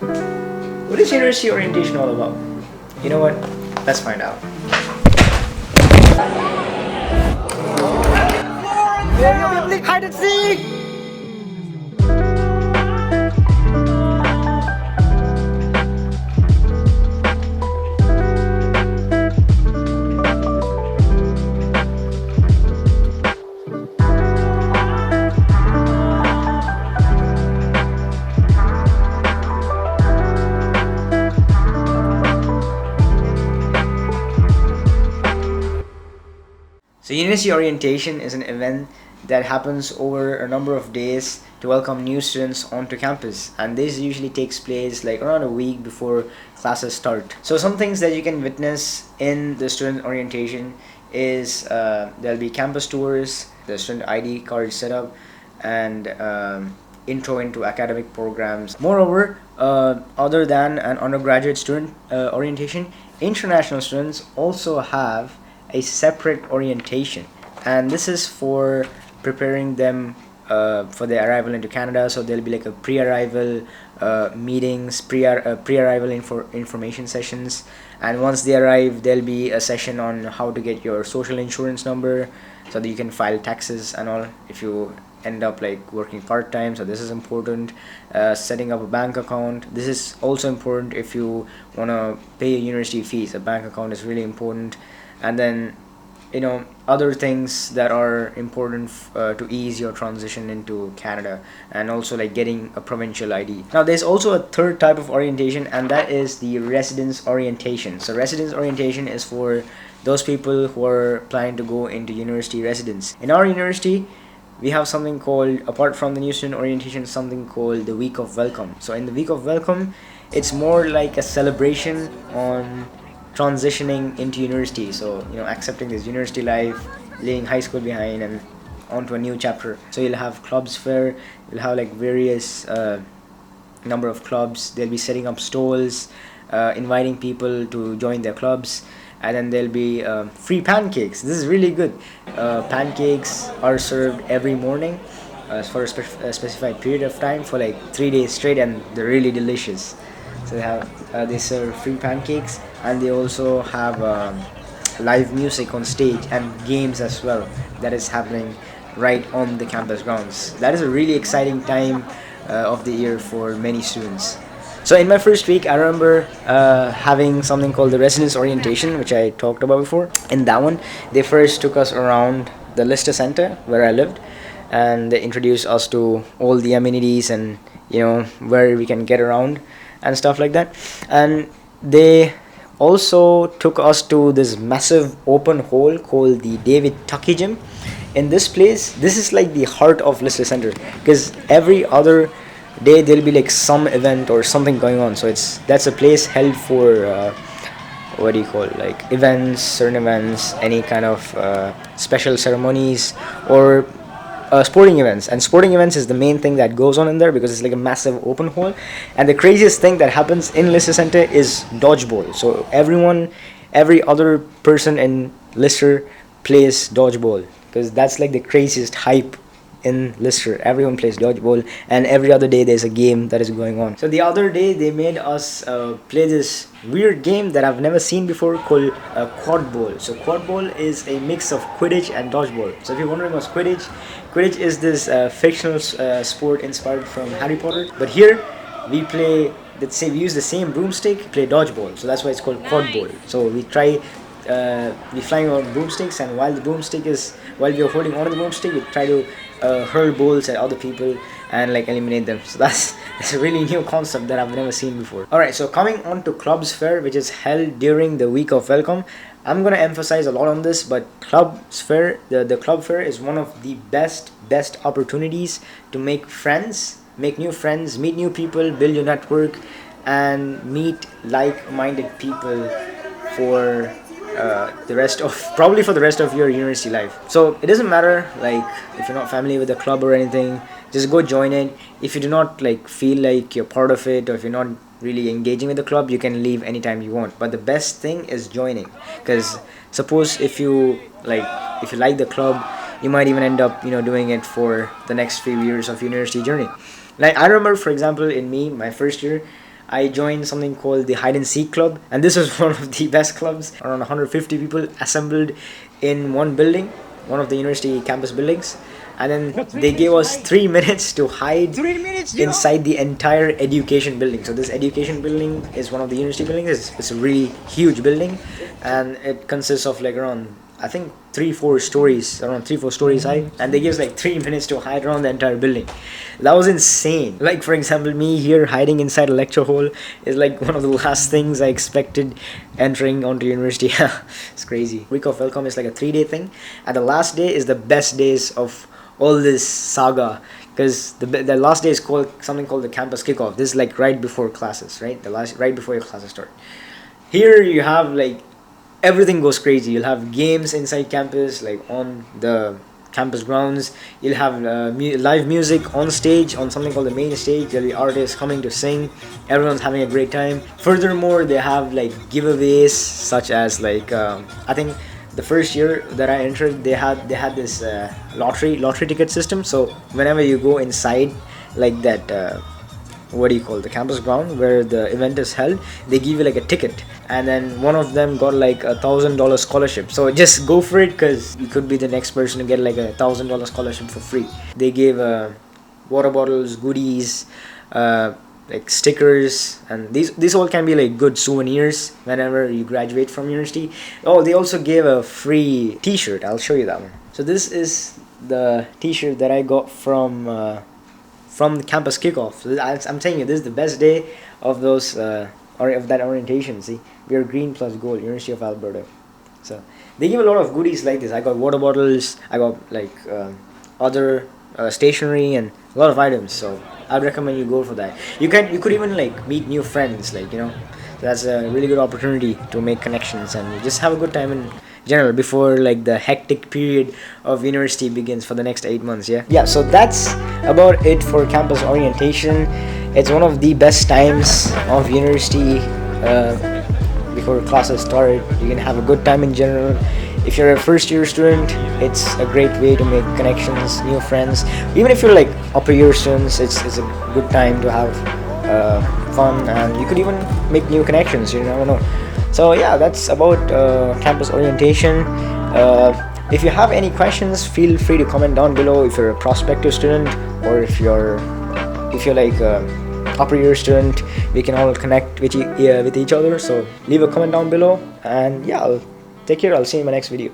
What is university orientation all about? You know what? Let's find out. Hide and seek! So University Orientation is an event that happens over a number of days to welcome new students onto campus, and this usually takes place like around a week before classes start. So some things that you can witness in the student orientation is there'll be campus tours, the student ID card setup, and intro into academic programs. Moreover, other than an undergraduate student orientation, international students also have a separate orientation, and this is for preparing them for their arrival into Canada. So there'll be like a pre-arrival meetings, pre-arrival information sessions, and once they arrive there'll be a session on how to get your social insurance number so that you can file taxes and all if you end up like working part-time. So this is important. Setting up a bank account, this is also important if you want to pay university fees. A bank account is really important. And then other things that are important to ease your transition into Canada, and also like getting a provincial ID. Now there's also a third type of orientation, and that is the residence orientation. So residence orientation is for those people who are planning to go into university residence. In our university we have something called, apart from the new student orientation, something called the week of welcome. So in the week of welcome, it's more like a celebration on transitioning into university. So accepting this university life, leaving high school behind and onto a new chapter. So you'll have clubs fair, you'll have like various number of clubs. They'll be setting up stalls, inviting people to join their clubs, and then there'll be free pancakes. This is really good. Pancakes are served every morning for a specified period of time for like 3 days straight, and they're really delicious. So they serve free pancakes, and they also have live music on stage and games as well that is happening right on the campus grounds. That is a really exciting time of the year for many students. So in my first week, I remember having something called the residence orientation, which I talked about before. In that one, they first took us around the Lister Center where I lived, and they introduced us to all the amenities and where we can get around and stuff like that. And they also took us to this massive open hall called the David Tuckey Gym. In this place, this is like the heart of Lister Center, because every other day there'll be like some event or something going on. So that's a place held for like events, certain events, any kind of special ceremonies, or sporting events. And sporting events is the main thing that goes on in there, because it's like a massive open hall. And the craziest thing that happens in Lister Center is dodgeball. So every other person in Lister plays dodgeball, because that's like the craziest hype in Lister. Everyone plays dodgeball, and every other day there's a game that is going on. So the other day they made us play this weird game that I've never seen before called quad ball. So quad ball is a mix of Quidditch and dodgeball. So if you're wondering what's Quidditch is this fictional sport inspired from Harry Potter, but here we use the same broomstick, play dodgeball. So that's why it's called quad ball. So we flying on broomsticks, and while we are holding on to the broomstick, we try to hurl balls at other people and like eliminate them. So that's a really new concept that I've never seen before. Alright, so coming on to Clubs Fair, which is held during the week of welcome. I'm gonna emphasize a lot on this, but Clubs Fair, the Club Fair is one of the best opportunities to make friends, make new friends, meet new people, build your network, and meet like-minded people for the rest of your university life. So it doesn't matter like if you're not familiar with the club or anything, just go join it. If you do not like feel like you're part of it, or if you're not really engaging with the club, you can leave anytime you want. But the best thing is joining, because suppose if you like the club, you might even end up doing it for the next few years of university journey. Like I remember, for example, in my first year, I joined something called the hide and seek club, and this was one of the best clubs. Around 150 people assembled in one building, one of the university campus buildings, and then they gave us 3 minutes to hide inside the entire education building. So this education building is one of the university buildings. It's a really huge building, and it consists of like around, I think, 3-4 stories, around 3-4 stories high, and they give us like 3 minutes to hide around the entire building. That was insane. Like, for example, me here hiding inside a lecture hall is like one of the last things I expected entering onto university. It's crazy. Week of welcome is like a 3-day thing, and the last day is the best days of all this saga, because the last day is called something called the campus kickoff. This is like right before classes, right? Right before your classes start. Here you have like everything goes crazy. You'll have games inside campus, like on the campus grounds. You'll have live music on stage, on something called the main stage. There'll be artists coming to sing. Everyone's having a great time. Furthermore, they have like giveaways, such as like I think the first year that I entered, they had this lottery ticket system. So whenever you go inside like that what do you call the campus ground where the event is held, they give you like a ticket, and then one of them got like $1,000 scholarship. So just go for it, because you could be the next person to get like $1,000 scholarship for free. They gave water bottles, goodies, like stickers, and these all can be like good souvenirs whenever you graduate from university. Oh, they also gave a free t-shirt. I'll show you that one. So this is the t-shirt that I got from the campus kickoff. So I'm telling you, this is the best day of those or of that orientation. See, we are green plus gold, University of Alberta. So they give a lot of goodies like this. I got water bottles, I got like other stationery and a lot of items. So I'd recommend you go for that. You could even like meet new friends, like, you know. So that's a really good opportunity to make connections and just have a good time in general before like the hectic period of university begins for the next 8 months. Yeah, so that's about it for campus orientation. It's one of the best times of university before classes start. You can have a good time in general. If you're a first year student, it's a great way to make connections, new friends. Even if you're like upper year students, it's a good time to have fun, and you could even make new connections. You never know. So yeah, that's about campus orientation. If you have any questions, feel free to comment down below. If you're a prospective student, or if you're like upper year student, we can all connect with each other. So leave a comment down below, and yeah, take care. I'll see you in my next video.